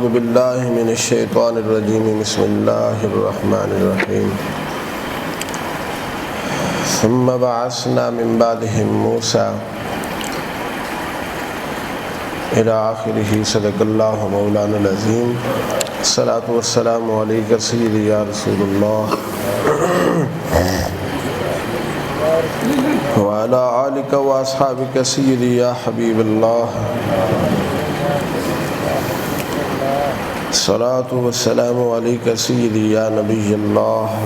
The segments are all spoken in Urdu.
اعوذ باللہ من الشیطان الرجیم بسم اللہ الرحمن الرحیم ثم بعثنا من بعدهم موسیٰ الى آخرہ صدق اللہ مولانا العظیم الصلاۃ والسلام علیک سیدی یا رسول اللہ وعلی آلک واصحابک سیدی یا حبیب اللہ الصلاۃ والسلام علیک سیدی یا نبی اللہ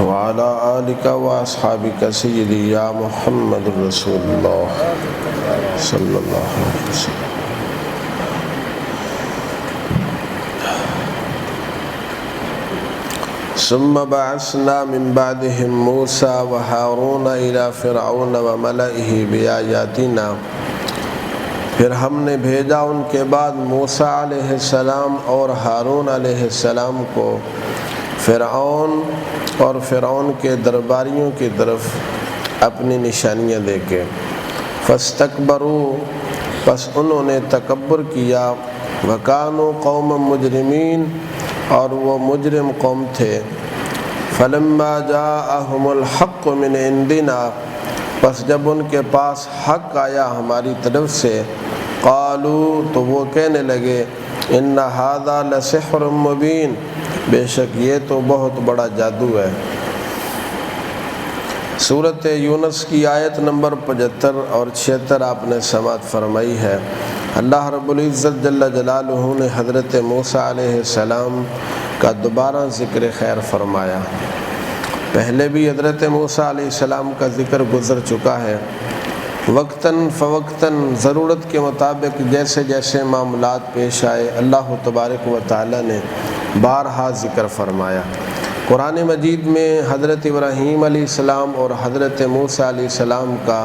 وعلی آلک واصحابک سیدی یا محمد رسول اللہ صلی اللہ علیہ وسلم. ثم بعثنا من بعدهم موسى وهارون إلى فرعون وملئه بآياتنا، پھر ہم نے بھیجا ان کے بعد موسیٰ علیہ السلام اور ہارون علیہ السلام کو فرعون اور فرعون کے درباریوں کی طرف اپنی نشانیاں دے کے. فاستکبروا، پس انہوں نے تکبر کیا. وکانوا قوما مجرمین، اور وہ مجرم قوم تھے. فلما جاءہم الحق من عندنا، پس جب ان کے پاس حق آیا ہماری طرف سے، قالوا، تو وہ کہنے لگے، ان ھذا لسحر مبین، بے شک یہ تو بہت بڑا جادو ہے. سورۃ یونس کی آیت نمبر 75 اور 76 آپ نے سماعت فرمائی ہے. اللہ رب العزت جل جلالہ نے حضرت موسیٰ علیہ السلام کا دوبارہ ذکر خیر فرمایا. پہلے بھی حضرت موسیٰ علیہ السلام کا ذکر گزر چکا ہے. وقتاً فوقتاً، ضرورت کے مطابق جیسے جیسے معاملات پیش آئے، اللہ تبارک و تعالی نے بارہا ذکر فرمایا. قرآن مجید میں حضرت ابراہیم علیہ السلام اور حضرت موسیٰ علیہ السلام کا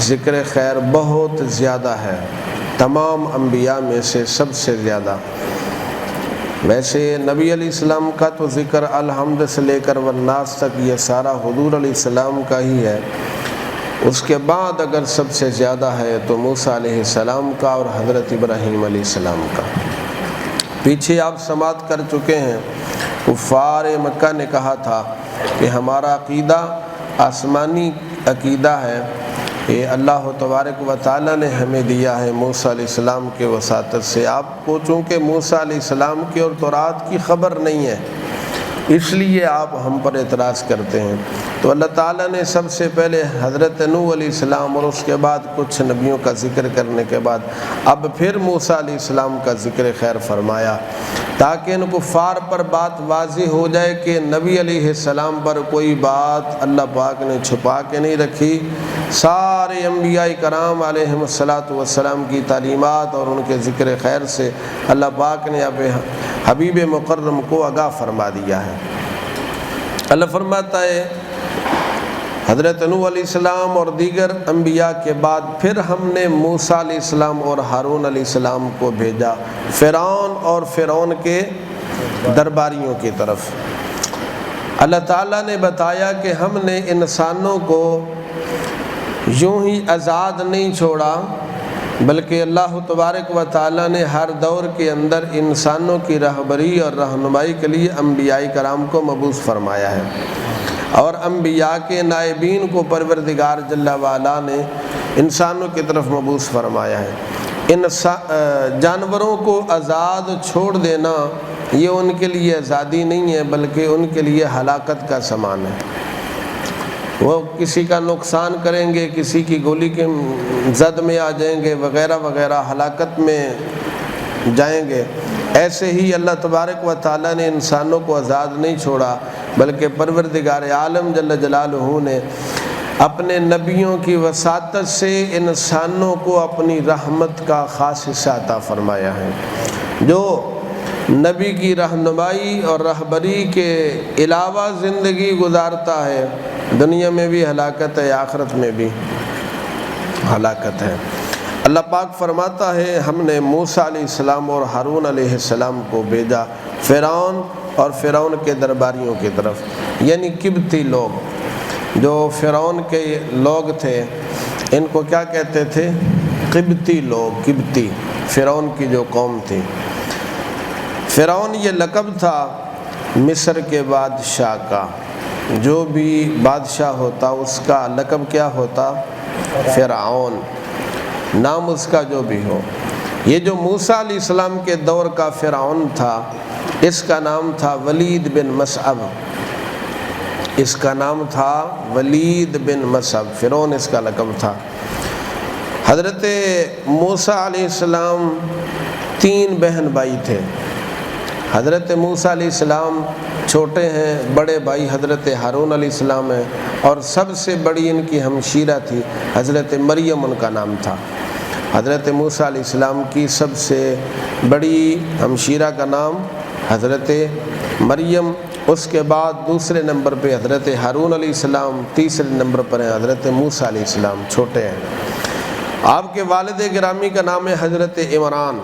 ذکر خیر بہت زیادہ ہے، تمام انبیاء میں سے سب سے زیادہ. ویسے نبی علیہ السلام کا تو ذکر الحمد سے لے کر والناس تک یہ سارا حضور علیہ السلام کا ہی ہے. اس کے بعد اگر سب سے زیادہ ہے تو موسیٰ علیہ السلام کا اور حضرت ابراہیم علیہ السلام کا. پیچھے آپ سماعت کر چکے ہیں، کفار مکہ نے کہا تھا کہ ہمارا عقیدہ آسمانی عقیدہ ہے، یہ اللہ تبارک و تعالی نے ہمیں دیا ہے موسیٰ علیہ السلام کے وساطت سے. آپ کو چونکہ موسیٰ علیہ السلام کی اور تورات کی خبر نہیں ہے، اس لیے آپ ہم پر اعتراض کرتے ہیں. تو اللہ تعالیٰ نے سب سے پہلے حضرت نوح علیہ السلام اور اس کے بعد کچھ نبیوں کا ذکر کرنے کے بعد اب پھر موسیٰ علیہ السلام کا ذکر خیر فرمایا، تاکہ ان کفار پر بات واضح ہو جائے کہ نبی علیہ السلام پر کوئی بات اللہ پاک نے چھپا کے نہیں رکھی. سارے انبیاء کرام علیہم الصلاۃ والسلام کی تعلیمات اور ان کے ذکر خیر سے اللہ پاک نے اب حبیب مکرم کو آگاہ فرما دیا ہے. اللہ فرماتا ہے حضرت نوح علیہ السلام اور دیگر انبیاء کے بعد پھر ہم نے موسیٰ علیہ السلام اور ہارون علیہ السلام کو بھیجا فرعون اور فرعون کے درباریوں کی طرف. اللہ تعالیٰ نے بتایا کہ ہم نے انسانوں کو یوں ہی آزاد نہیں چھوڑا، بلکہ اللہ تبارک و تعالیٰ نے ہر دور کے اندر انسانوں کی رہبری اور رہنمائی کے لیے انبیاء کرام کو مبعوث فرمایا ہے، اور انبیاء کے نائبین کو پروردگار جل وعلا نے انسانوں کی طرف مبعوث فرمایا ہے. جانوروں کو آزاد چھوڑ دینا یہ ان کے لیے آزادی نہیں ہے، بلکہ ان کے لیے ہلاکت کا سامان ہے. وہ کسی کا نقصان کریں گے، کسی کی گولی کے زد میں آ جائیں گے وغیرہ وغیرہ، ہلاکت میں جائیں گے. ایسے ہی اللہ تبارک و تعالیٰ نے انسانوں کو آزاد نہیں چھوڑا، بلکہ پروردگار عالم جل جلالہ نے اپنے نبیوں کی وساطت سے انسانوں کو اپنی رحمت کا خاص حصہ عطا فرمایا ہے. جو نبی کی رہنمائی اور رہبری کے علاوہ زندگی گزارتا ہے، دنیا میں بھی ہلاکت ہے، آخرت میں بھی ہلاکت ہے. اللہ پاک فرماتا ہے ہم نے موسیٰ علیہ السلام اور ہارون علیہ السلام کو بھیجا فرعون اور فرعون کے درباریوں کی طرف، یعنی قبطی لوگ جو فرعون کے لوگ تھے. ان کو کیا کہتے تھے؟ قبطی لوگ، قبطی فرعون کی جو قوم تھی۔ فرعون یہ لقب تھا مصر کے بادشاہ کا، جو بھی بادشاہ ہوتا اس کا لقب کیا ہوتا؟ فرعون، نام اس کا جو بھی ہو۔ یہ جو موسیٰ علیہ السلام کے دور کا فرعون تھا، اس کا نام تھا ولید بن مصعب، اس کا نام تھا ولید بن مصعب، فرعون اس کا لقب تھا۔ حضرت موسیٰ علیہ السلام 3 بہن بھائی تھے۔ حضرت موسیٰ علیہ السلام چھوٹے ہیں، بڑے بھائی حضرت ہارون علیہ السلام ہیں، اور سب سے بڑی ان کی ہمشیرہ تھی حضرت مریم، ان کا نام تھا۔ حضرت موسیٰ علیہ السلام کی سب سے بڑی ہمشیرہ کا نام حضرت مریم، اس کے بعد دوسرے نمبر پہ حضرت ہارون علیہ السلام، تیسرے نمبر پر ہیں حضرت موسیٰ علیہ السلام، چھوٹے ہیں۔ آپ کے والد گرامی کا نام ہے حضرت عمران،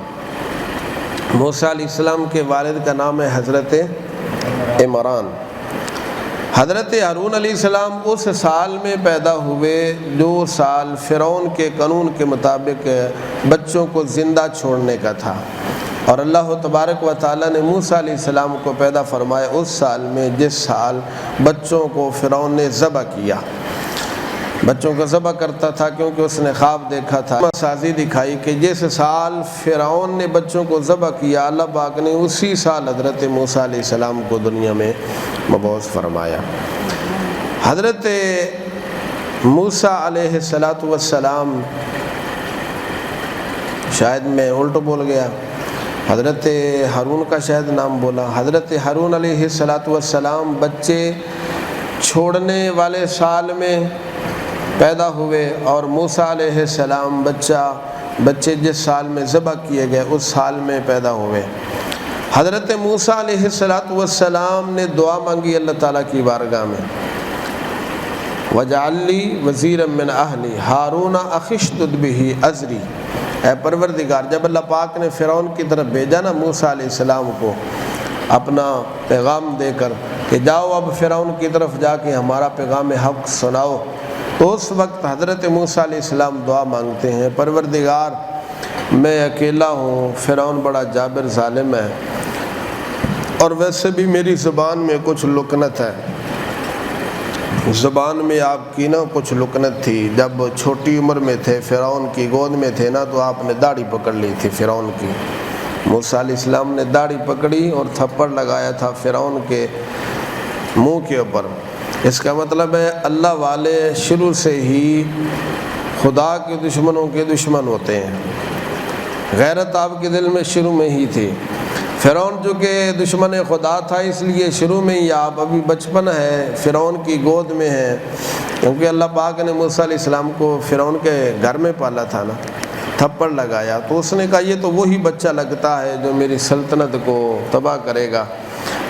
موسیٰ علیہ السلام کے والد کا نام ہے حضرت عمران۔ حضرت ہارون علیہ السلام اس سال میں پیدا ہوئے جو سال فرعون کے قانون کے مطابق بچوں کو زندہ چھوڑنے کا تھا، اور اللہ تبارک و تعالیٰ نے موسیٰ علیہ السلام کو پیدا فرمایا اس سال میں جس سال بچوں کو فرعون نے ذبح کیا، بچوں کو ذبح کرتا تھا، کیونکہ اس نے خواب دیکھا تھا، سازی دکھائی کہ جس سال فرعون نے بچوں کو ذبح کیا، اللہ پاک نے اسی سال حضرت موسیٰ علیہ السلام کو دنیا میں مبعوث فرمایا۔ حضرت موسیٰ علیہ السلام، شاید میں الٹ بول گیا، حضرت ہارون کا شاید نام بولا۔ حضرت ہارون علیہ السلام بچے چھوڑنے والے سال میں پیدا ہوئے، اور موسیٰ علیہ السلام بچے جس سال میں ذبح کیے گئے اس سال میں پیدا ہوئے۔ حضرت موسیٰ علیہ السلام نے دعا مانگی اللہ تعالیٰ کی بارگاہ میں، وَاجْعَلْ لِي وَزِيرًا مِّنْ أَهْلِي هَارُونَ أَخِي اشْدُدْ بِهِ أَزْرِي۔ اے پروردگار، جب اللہ پاک نے فرعون کی طرف بھیجا نا موسیٰ علیہ السلام کو اپنا پیغام دے کر کہ جاؤ اب فرعون کی طرف جا کے ہمارا پیغام حق سناؤ، تو اس وقت حضرت موسیٰ علیہ السلام دعا مانگتے ہیں، پروردگار میں اکیلا ہوں، فرعون بڑا جابر ظالم ہے، اور ویسے بھی میری زبان میں کچھ لکنت ہے، زبان میں آپ کی نا کچھ لکنت تھی۔ جب چھوٹی عمر میں تھے، فرعون کی گود میں تھے نا، تو آپ نے داڑھی پکڑ لی تھی فرعون کی۔ موسیٰ علیہ السلام نے داڑھی پکڑی اور تھپڑ لگایا تھا فرعون کے منہ کے اوپر۔ اس کا مطلب ہے اللہ والے شروع سے ہی خدا کے دشمنوں کے دشمن ہوتے ہیں، غیرت آپ کے دل میں شروع میں ہی تھی۔ فرعون جو کہ دشمن خدا تھا، اس لیے شروع میں ہی آپ، ابھی بچپن ہے، فرعون کی گود میں ہیں، کیونکہ اللہ پاک نے موسیٰ علیہ السلام کو فرعون کے گھر میں پالا تھا نا، تھپڑ لگایا تو اس نے کہا یہ تو وہی بچہ لگتا ہے جو میری سلطنت کو تباہ کرے گا۔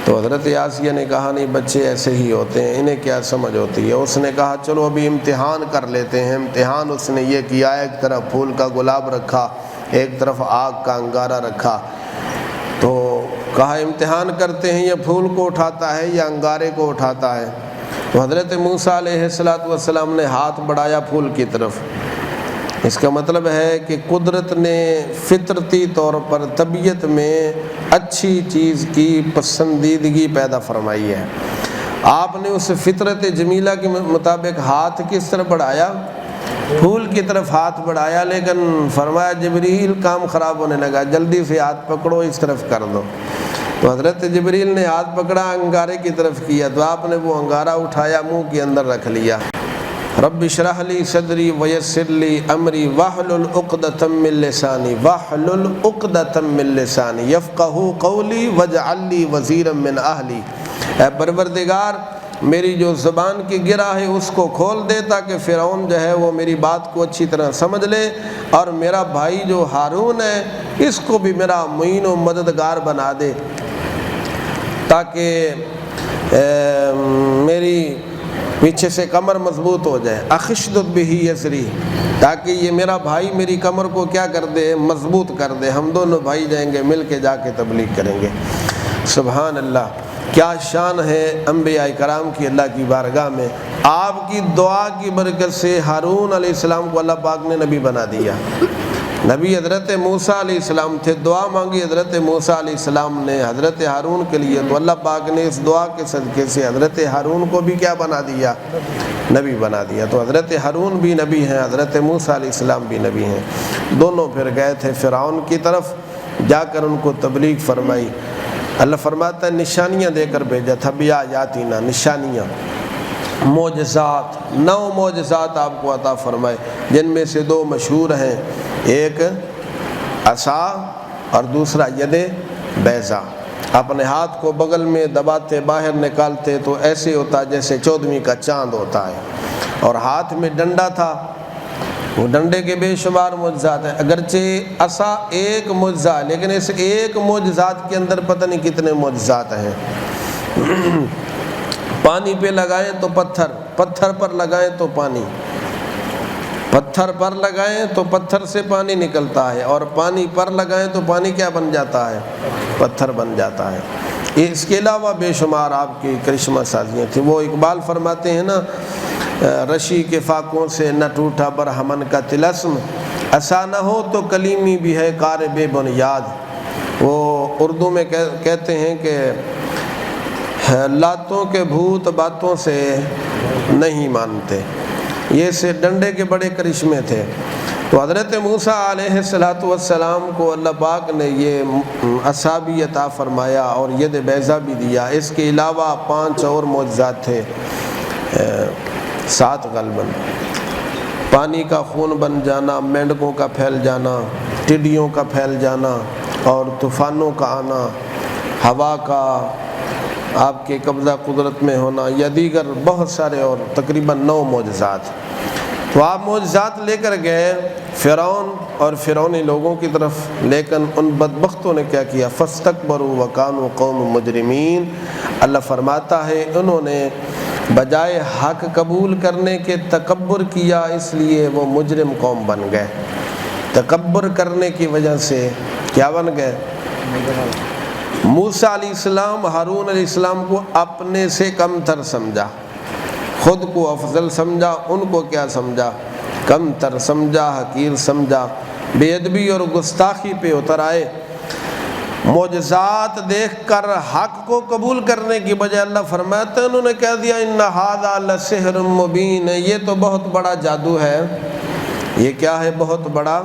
تو حضرت آسیہ نے کہا نہیں، بچے ایسے ہی ہوتے ہیں، انہیں کیا سمجھ ہوتی ہے۔ اس نے کہا چلو ابھی امتحان کر لیتے ہیں۔ امتحان اس نے یہ کیا، ایک طرف پھول کا گلاب رکھا، ایک طرف آگ کا انگارہ رکھا، تو کہا امتحان کرتے ہیں یہ پھول کو اٹھاتا ہے یا انگارے کو اٹھاتا ہے۔ تو حضرت موسیٰ علیہ السلام نے ہاتھ بڑھایا پھول کی طرف۔ اس کا مطلب ہے کہ قدرت نے فطرتی طور پر طبیعت میں اچھی چیز کی پسندیدگی پیدا فرمائی ہے۔ آپ نے اس فطرت جمیلہ کے مطابق ہاتھ کس طرف بڑھایا؟ پھول کی طرف ہاتھ بڑھایا، لیکن فرمایا جبریل کام خراب ہونے لگا، جلدی سے ہاتھ پکڑو، اس طرف کر دو۔ تو حضرت جبریل نے ہاتھ پکڑا، انگارے کی طرف کیا، تو آپ نے وہ انگارہ اٹھایا، منہ کے اندر رکھ لیا۔ رب اشرح لی صدری ویسر لی امری واحلل عقدۃ من لسانی واحلل عقدۃ من لسانی یفقہوا قولی واجعل لی وزیرا من اہلی۔ اے پروردگار، میری جو زبان کی گرہ ہے اس کو کھول دے تاکہ فرعون جو ہے وہ میری بات کو اچھی طرح سمجھ لے، اور میرا بھائی جو ہارون ہے اس کو بھی میرا معین و مددگار بنا دے، تاکہ میری پیچھے سے کمر مضبوط ہو جائے۔ اخشدد بہ یسری، تاکہ یہ میرا بھائی میری کمر کو کیا کر دے، مضبوط کر دے، ہم دونوں بھائی جائیں گے، مل کے جا کے تبلیغ کریں گے۔ سبحان اللہ، کیا شان ہے انبیاء کرام کی اللہ کی بارگاہ میں۔ آپ کی دعا کی برکت سے ہارون علیہ السلام کو اللہ پاک نے نبی بنا دیا۔ نبی حضرت موسیٰ علیہ السلام تھے، دعا مانگی حضرت موسیٰ علیہ السلام نے حضرت ہارون کے لیے، تو اللہ پاک نے اس دعا کے صدقے سے حضرت ہارون کو بھی کیا بنا دیا؟ نبی بنا دیا۔ تو حضرت ہارون بھی نبی ہیں، حضرت موسیٰ علیہ السلام بھی نبی ہیں۔ دونوں پھر گئے تھے فرعون کی طرف، جا کر ان کو تبلیغ فرمائی۔ اللہ فرماتا ہے نشانیاں دے کر بھیجا تھا، بیااتینا، نشانیاں، معجزات، 9 معجزات آپ کو عطا فرمائے، جن میں سے 2 مشہور ہیں، ایک عصا اور دوسرا ید بیضا۔ اپنے ہاتھ کو بغل میں دباتے باہر نکالتے تو ایسے ہوتا جیسے 14ویں کا چاند ہوتا ہے، اور ہاتھ میں ڈنڈا تھا، وہ ڈنڈے کے بے شمار معجزات ہیں۔ اگرچہ عصا ایک معجزہ ہے، لیکن اس ایک معجزات کے اندر پتہ نہیں کتنے معجزات ہیں۔ پانی پہ لگائیں تو پتھر، پتھر پر لگائیں تو پانی، پتھر پر لگائیں تو پتھر سے پانی نکلتا ہے، اور پانی پر لگائیں تو پانی کیا بن جاتا ہے؟ پتھر بن جاتا ہے۔ اس کے علاوہ بے شمار آپ کی کرشمہ سازیاں تھیں۔ وہ اقبال فرماتے ہیں نا، رشی کے فاقوں سے نہ ٹوٹا برہمن کا طلسم، عصا نہ ہو تو کلیمی بھی ہے کار بے بنیاد۔ وہ اردو میں کہتے ہیں کہ لاتوں کے بھوت باتوں سے نہیں مانتے، یہ سے ڈنڈے کے بڑے کرشمے تھے۔ تو حضرت موسیٰ علیہ السلام کو اللہ پاک نے یہ عصا بھی عطا فرمایا اور ید بیضا بھی دیا۔ اس کے علاوہ 5 اور معجزات تھے، 7 غالباً، پانی کا خون بن جانا، مینڈکوں کا پھیل جانا، ٹڈیوں کا پھیل جانا، اور طوفانوں کا آنا، ہوا کا آپ کے قبضہ قدرت میں ہونا، یا دیگر بہت سارے اور تقریباً 9 معجزات۔ تو آپ معجزات لے کر گئے فرعون اور فرعونی لوگوں کی طرف، لیکن ان بدبختوں نے کیا کیا؟ فاستکبروا وکانوا قوم مجرمین۔ اللہ فرماتا ہے انہوں نے بجائے حق قبول کرنے کے تکبر کیا، اس لیے وہ مجرم قوم بن گئے۔ تکبر کرنے کی وجہ سے کیا بن گئے؟ موسیٰ علیہ السلام ہارون علیہ السلام کو اپنے سے کم تر سمجھا، خود کو افضل سمجھا، ان کو کیا سمجھا؟ کم تر سمجھا، حقیر سمجھا، بے ادبی اور گستاخی پہ اتر آئے۔ معجزات دیکھ کر حق کو قبول کرنے کی بجائے اللہ فرماتا ہے انہوں نے کہہ دیا ان ھذا لسحر مبین، یہ تو بہت بڑا جادو ہے۔ یہ کیا ہے؟ بہت بڑا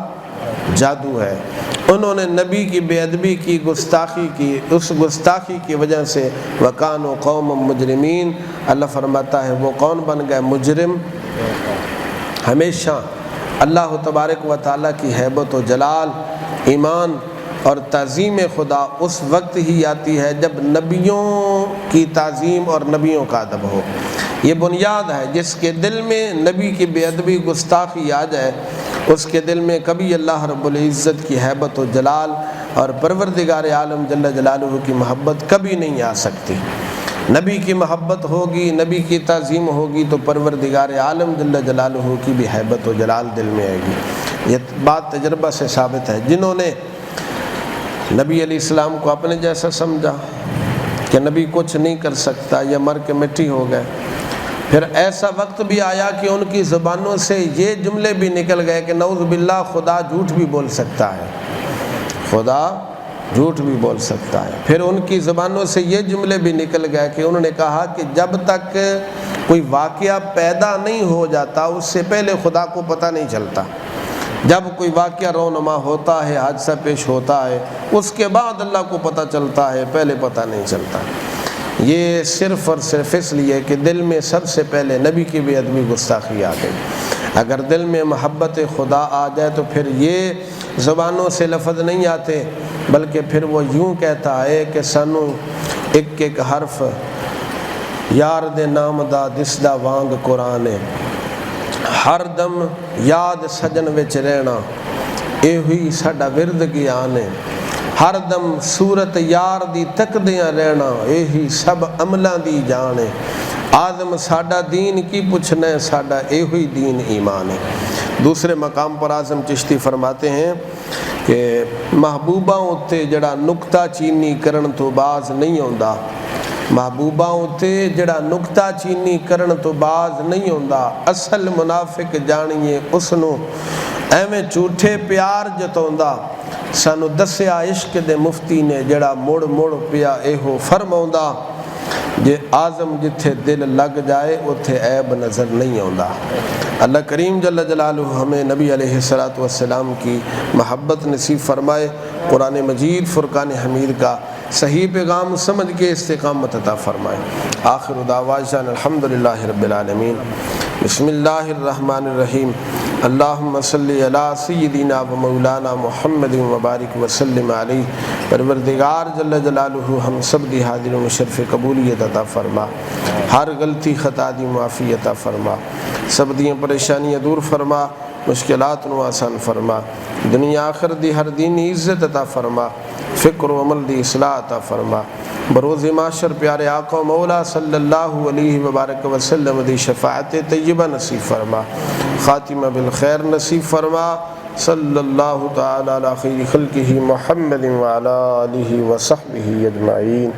جادو ہے۔ انہوں نے نبی کی بے ادبی کی، گستاخی کی، اس گستاخی کی وجہ سے وَكَانُوا قَوْمًا مُجْرِمِينَ، اللہ فرماتا ہے وہ کون بن گئے؟ مجرم۔ ہمیشہ اللہ تبارک و تعالیٰ کی ہیبت و جلال، ایمان اور تعظیم خدا اس وقت ہی آتی ہے جب نبیوں کی تعظیم اور نبیوں کا ادب ہو۔ یہ بنیاد ہے، جس کے دل میں نبی کی بے ادبی گستاخی آ جائے اس کے دل میں کبھی اللہ رب العزت کی ہیبت و جلال اور پروردگار عالم جل جلالہ کی محبت کبھی نہیں آ سکتی۔ نبی کی محبت ہوگی، نبی کی تعظیم ہوگی تو پروردگار عالم جل جلالہ کی بھی ہیبت و جلال دل میں آئے گی۔ یہ بات تجربہ سے ثابت ہے۔ جنہوں نے نبی علیہ السلام کو اپنے جیسا سمجھا کہ نبی کچھ نہیں کر سکتا، یا مر کے مٹی ہو گئے، پھر ایسا وقت بھی آیا کہ ان کی زبانوں سے یہ جملے بھی نکل گئے کہ نعوذ باللہ خدا جھوٹ بھی بول سکتا ہے، خدا جھوٹ بھی بول سکتا ہے۔ پھر ان کی زبانوں سے یہ جملے بھی نکل گئے کہ انہوں نے کہا کہ جب تک کوئی واقعہ پیدا نہیں ہو جاتا اس سے پہلے خدا کو پتہ نہیں چلتا۔ جب کوئی واقعہ رونما ہوتا ہے، حادثہ پیش ہوتا ہے، اس کے بعد اللہ کو پتہ چلتا ہے، پہلے پتہ نہیں چلتا۔ یہ صرف اور صرف اس لیے کہ دل میں سب سے پہلے نبی کی بے ادبی گستاخی آ گئی۔ اگر دل میں محبت خدا آ جائے تو پھر یہ زبانوں سے لفظ نہیں آتے، بلکہ پھر وہ یوں کہتا ہے کہ سانو ایک ایک حرف یار دے نام دا دسدا وانگ قرآن، ہر دم یاد سجن وچ رہنا اے ہوئی ساڈا ورد گیان ہے، ہر دم صورت یار دی تکدیاں رہنا اے ہی سب عملاں دی جان ہے، آدم ساڈا دین کی پوچھنا ہے، ساڈا اے ہوئی دین ایمان ہے۔ دوسرے مقام پر اعظم چشتی فرماتے ہیں کہ محبوباں اُتے جڑا نکتہ چینی کرن تو باز نہیں ہوندا، محبوباں اُتے جڑا نکتہ چینی کرن تو باز نہیں ہوندا، اصل منافق جانیے اس نو ایویں جھوٹے پیار جتاؤندا سانو دسیا عشق دے مفتی نے جڑا مڑ مڑ پیا ایہو فرماؤندا جے آزم جتھے دل لگ جائے اتھے عیب نظر نہیں آؤندا۔ اللہ کریم جل جلالہ ہمیں نبی علیہ السلام کی محبت نصیب فرمائے، قرآن مجید فرقان حمید کا صحیح پیغام سمجھ کے استقامت عطا فرمائے۔ آخر دعوانا الحمدللہ رب العالمین۔ بسم اللہ الرحمن الرحیم۔ اللہم صلی علی سیدنا و مولانا محمد وبارک وسلم علیہ۔ پروردگار جل جلالہ ہم سب دی حاضر و شرف قبولیت عطا فرما، ہر غلطی خطا دی معافی عطا فرما، سب دیاں پریشانیاں دور فرما، مشکلات نو آسان فرما، دنیا آخر دی ہر دینی عزت عطا فرما، فکر و عمل دی اصلاح عطا فرما، بروز معاشر پیارے آقا و مولا صلی اللہ علیہ وبارک وسلم دی شفاعت طیبہ نصیب فرما، خاتمہ بالخیر نصیب فرما، صلی اللہ تعالی علی خیر خلقہ محمد وعلی آلہ وصحبہ اجمعین۔